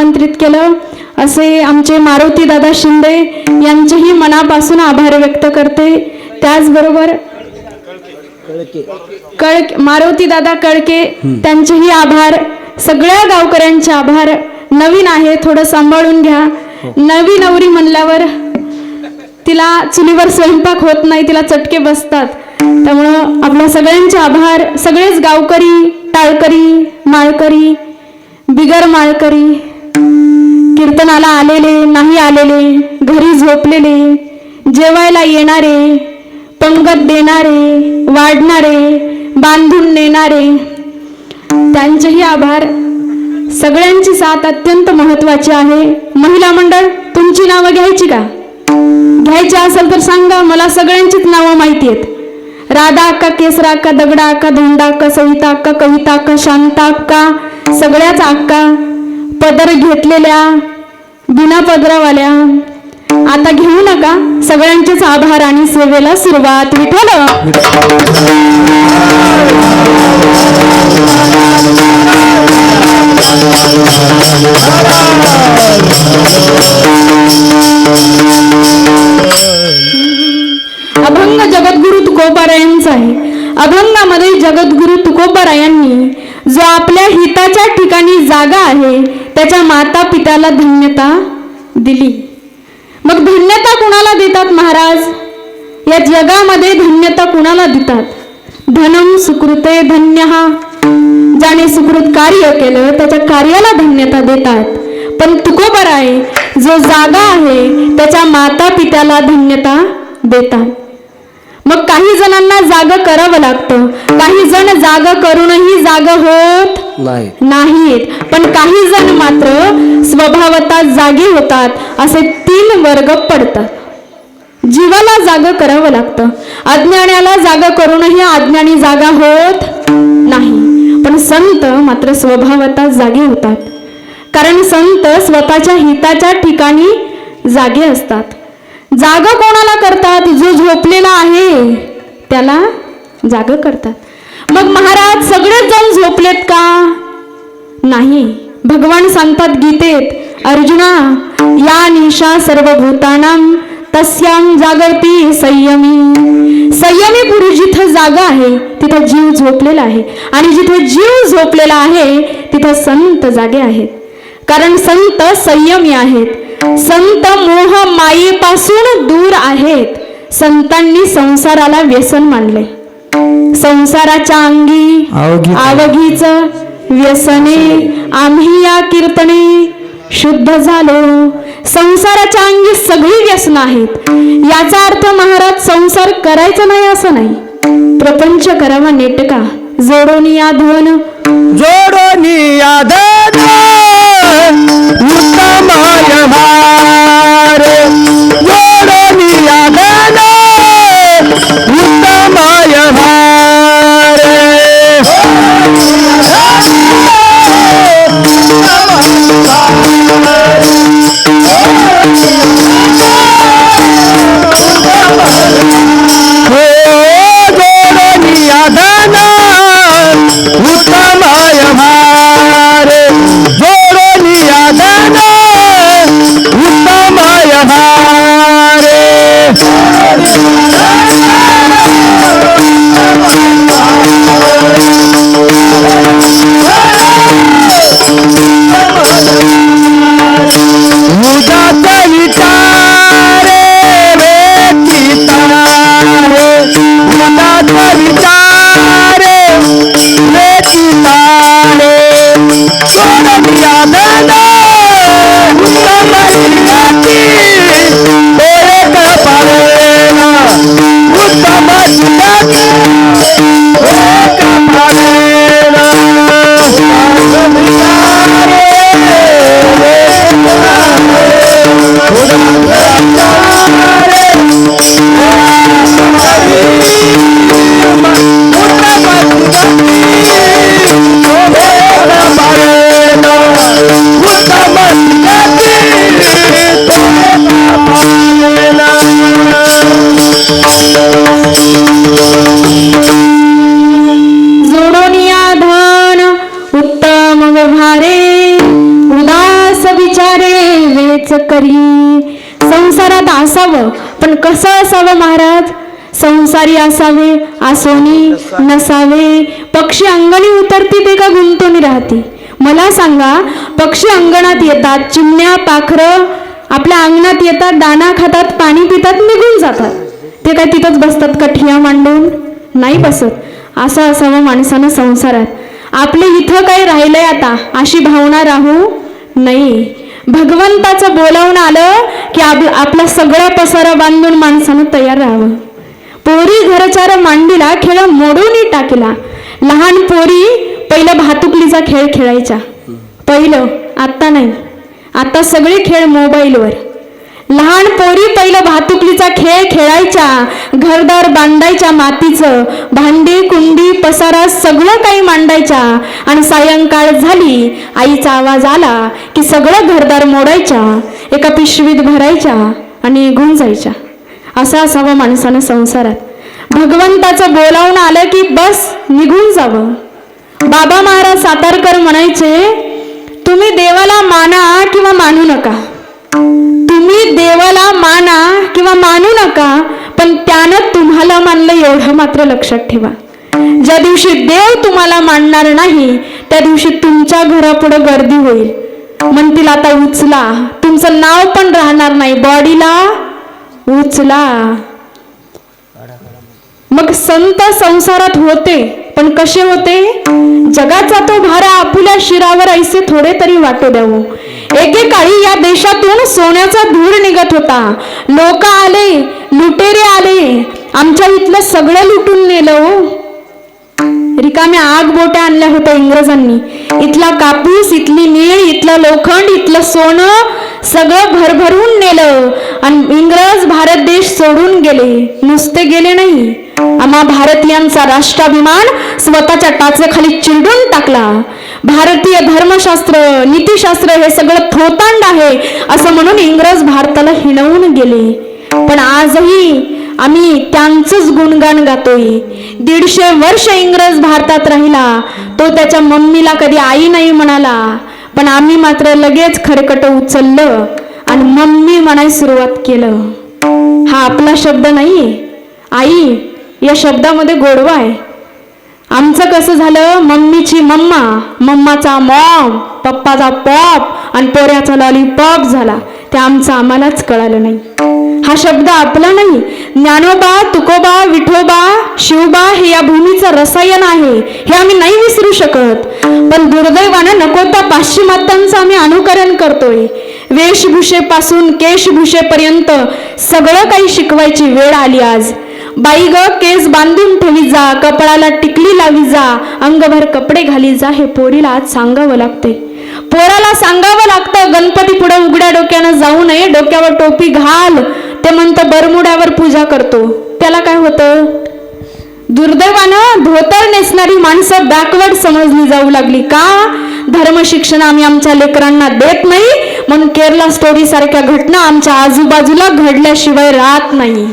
आमंत्रित केलं असे आमचे मारुती दादा शिंदे यांचेही मनापासून आभार व्यक्त करते। त्याचबरोबर मारुती दादा कळके त्यांचेही आभार, सगळ्या गावकऱ्यांचे आभार। नवीन आहे, थोडं सांभाळून घ्या। नवी नवरी म्हणल्यावर तिला चुलीवर स्वयंपाक होत नाही, तिला चटके बसतात। त्यामुळं आपल्या सगळ्यांचे आभार। सगळेच गावकरी, टाळकरी, माळकरी, बिगर माळकरी, कीर्तनाला आलेले, नाही आलेले, घरी झोपलेले, जेवायला येणारे, पंगत देणारे, वाढणारे, बांधून नेणारे, त्यांचेही आभार। सगळ्यांची साथ अत्यंत महत्त्वाची आहे। महिला मंडळ, तुमची नावं घ्यायची का? घ्यायची असेल तर सांगा, मला सगळ्यांचीच नावं माहिती आहेत। राधा अक्का, केसरा अक्का, दगडा अक्का, धोंडा अक्का, सविता अक्का, कविता अक्का, शांता अक्का, सगळ्याच अक्का, पदर घेतलेल्या, बिना पदरावाल्या, आता घेऊ नका। सगळ्यांचेच आभार आणि सेवेला सुरुवात। विठ्ठल अभंग जगद्गुरु तुकोबारायांचा आहे। अभंगामध्ये जगद्गुरु तुकोबारायांनी जो आपल्या हिताच्या ठिकाणी जागा आहे त्याच्या माता पित्याला धन्यता दिली। मग धन्यता कुणाला देतात महाराज? या जगामध्ये धन्यता कुणाला देतात? धनम सुकृते धन्यहा, ज्याने सुकृत कार्य केलं त्याच्या कार्याला धन्यता देतात। पण तुकोबाराय जो जागा आहे त्याच्या माता पित्याला धन्यता देतात। मग काही जणांना जाग करावं लागतं, काही जण जाग करूनही जाग होत नाहीत, पण काही जण मात्र स्वभावतः जागे होतात। असे 3 वर्ग पडतात। जीवाला जाग करावं लागतं, अज्ञानाला जाग करूनही अज्ञानी जागा होत नाही, पण संत मात्र स्वभावतः जागे होतात। कारण संत स्वतःच्या हिताच्या ठिकाणी जागे असतात। जाग कोणाला करतात? जो झोपलेला आहे त्याला जाग करतात। मग महाराज सगळेच जण झोपलेत का? नाही। भगवान सांगतात गीतेत, अर्जुना या निशा सर्वभूतानां तस्यां जागर्ती संयमी। संयमी पुरुष जिथं जागा आहे तिथं जीव झोपलेला आहे, आणि जिथं जीव झोपलेला आहे तिथं संत जागे आहेत। कारण संत संयमी आहेत, संत मोह मायेपासून दूर आहेत। संतांनी संसाराला व्यसन मानले, संसाराच्या अंगी आवघीच व्यसने, आम्ही या कीर्तने शुद्ध झालो। संसाराच्या अंगी सगळी व्यसन आहेत। याचा अर्थ महाराज संसार करायचा नाही असं नाही, प्रपंच करावा नेटका। जोडोनिया धन, जोडोनिया धन उत्तमाय भार, जोडोनिया धन उत्तमाय भार। जोडोनिया धन उत्तमाय भार, तेच करी. संसारात असावं, पण कसं असावं महाराज? संसारी असावे, आसोनी नसावे. पक्षी अंगणी उतरती ते का गुंतून राहते? मला सांगा, पक्षी अंगणात येतात, चिमण्या पाखरं आपल्या अंगणात येतात, दाणा खातात, पाणी पितात, निघून जातात. ते काय तिथंच बसतात का ठिया मांडून? नाही बसत. असं असावं माणसानं संसारात. आपले इथं काही राहिलंय आता अशी भावना राहू नाही. भगवंताचं बोलावून आलं की आपला सगळा पसारा बांधून माणसानं तयार राहावं. पोरी घरचार मांडीला खेळ मोडून टाकला. लहान पोरी पहिलं भातुकलीचा खेळ खेळायच्या. पहिलं, आता नाही. आता सगळे खेळ मोबाईलवर. लहान पोरी पहिलं भातुकलीचा खेळ खेळायच्या, घरदार बांधायच्या, मातीचं भांडी कुंडी पसारा सगळं काही मांडायच्या. आणि सायंकाळ झाली, आईचा आवाज आला की सगळं घरदार मोडायच्या, एका पिशवीत भरायच्या आणि निघून जायच्या. असं असावं माणसानं संसारात. भगवंताचं बोलावून आलं की बस निघून जावं. बाबा महाराज सातारकर म्हणायचे, तुम्ही देवाला माना किंवा मानू नका, तुम्ही देवाला माना किंवा मानू नका, पण त्यानं तुम्हाला मानलं एवढं मात्र लक्षात ठेवा. ज्या दिवशी देव तुम्हाला मानणार नाही त्या दिवशी तुमच्या घरापुढे गर्दी होईल. म्हणतील आता उचला, तुमचं नाव पण राहणार नाही, बॉडीला उचला. मग संत संसारात होते, पण कसे होते? जगाचा तो भारा आपुल्या शिरावर ऐसे थोडे तरी वाटू द्यावो. एकेकाळी या देशातून सोन्याचा धूर निघत होता. लोक आले, लुटेरे आले, आमच्या इथलं सगळं लुटून नेलं. रिकाम्या आग बोट्या आणल्या होत्या इंग्रजांनी. इथला कापूस, इथली नीळ, इथलं लोखंड, इथलं सोनं सगळं भरभरून नेलं. आणि इंग्रज भारत देश सोडून गेले. नुसते गेले नाही, आम्हा भारतीयांचा राष्ट्राभिमान स्वतःच्या टाचेखाली चिरडून टाकला. भारतीय धर्मशास्त्र, नीतिशास्त्र हे सगळं थोतांड आहे असं म्हणून इंग्रज भारताला हिणवून गेले. पण आजही आम्ही त्यांचंच गुणगान गातोय. 150 वर्ष इंग्रज भारतात राहिला, तो त्याच्या मम्मीला कधी आई नाही म्हणाला, पण आम्ही मात्र लगेच खरकट उचललं आणि मम्मी म्हणायला सुरुवात केलं. हा आपला शब्द नाहीये. आई या शब्दामध्ये गोडवा आहे. आमचं कसं झालं, मम्मीची मम्मा, मम्माचा मॉम, पप्पाचा पॉप आणि पोऱ्याचा लॉलीपॉप झाला. ते आमचं आम्हालाच कळालं नाही. हा शब्द आपला नाही. ज्ञानोबा, तुकोबा, विठोबा, शिवबा हे या भूमीचं रसायन आहे, हे आम्ही नाही विसरू शकत. पण दुर्दैवानं नको त्या पाश्चिमात्यांचं आम्ही अनुकरण करतोय. वेशभूषेपासून केशभूषेपर्यंत सगळं काही शिकवायची वेळ आली आज. बाई ग, केस बांधून ठेवी जा, कपाळाला टिकली लावी जा, अंगभर कपडे घाली जा, हे पोरीला आज सांगावं लागतंय. पोराला सांगावं लागतं, गणपती पुढे उघड्या डोक्यानं जाऊ नये, डोक्यावर टोपी घाल. ते म्हणतं बरमुड्यावर पूजा करतो. त्याला काय होतं? दुर्दैवानं धोतर नेसणारी माणसं बॅकवर्ड समजली जाऊ लागली. का? धर्म शिक्षण आम्ही आमच्या लेकरांना देत नाही, म्हणून केरला स्टोरी सारख्या घटना आमच्या आजूबाजूला घडल्याशिवाय राहत नाही.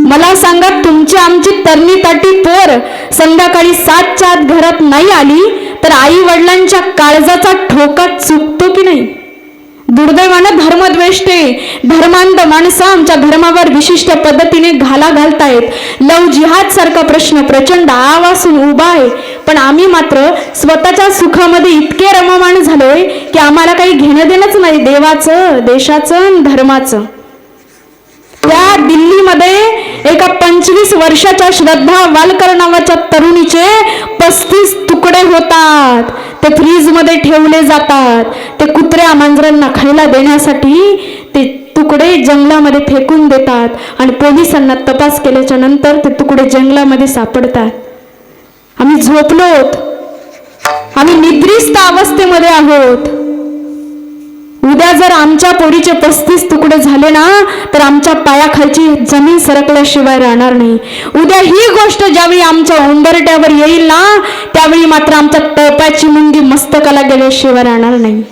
मला सांगा, तुमची आमची तरणी ताटी पोर संध्याकाळी 7च्या आत घरात नाही आली तर आई वडिलांच्या काळजाचा ठोका चुकतो की नाही? दुर्दैवानं धर्मद्वेष्टे, धर्मांध माणसं आमच्या धर्मावर विशिष्ट पद्धतीने घाला घालतायत. लव जिहाद सारखा प्रश्न प्रचंड आवासून उभा आहे, पण आम्ही मात्र स्वतःच्या सुखामध्ये इतके रममाण झालोय की आम्हाला काही घेणं देणंच नाही देवाचं, देशाचं, धर्माचं. त्या दिल्लीमध्ये एका 25 वर्षाच्या श्रद्धा वालकर नावाच्या तरुणीचे 35 तुकडे होतात. ते फ्रीज मध्ये ठेवले जातात. ते कुत्र्या मांजरांना खायला देण्यासाठी ते तुकडे जंगलामध्ये फेकून देतात आणि पोलिसांना तपास केल्याच्या नंतर ते तुकडे जंगलामध्ये सापडतात. आम्ही झोपलोत, आम्ही निद्रिस्त अवस्थेमध्ये आहोत. उद्या जर आमच्या पोरीचे 35 तुकडे झाले ना तर आमच्या पायाखालची जमीन सरकल्याशिवाय राहणार नाही. उद्या ही गोष्ट ज्यावेळी आमच्या उंबरट्यावर येईल ना त्यावेळी मात्र आमच्या तळपाची मुंडी मस्तकाला गेल्याशिवाय राहणार नाही.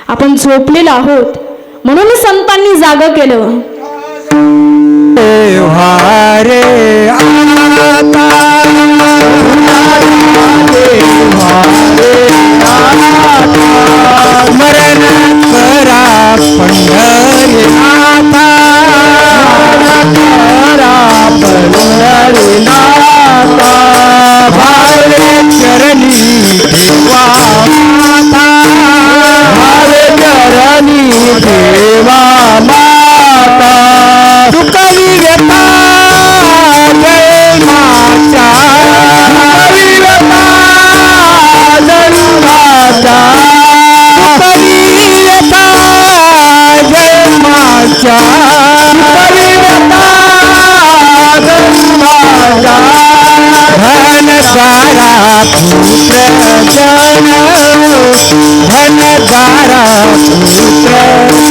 आपण झोपलेलो आहोत म्हणून संतांनी जागं केलं. मरण करा पुत्र जन धनदारा पुत्र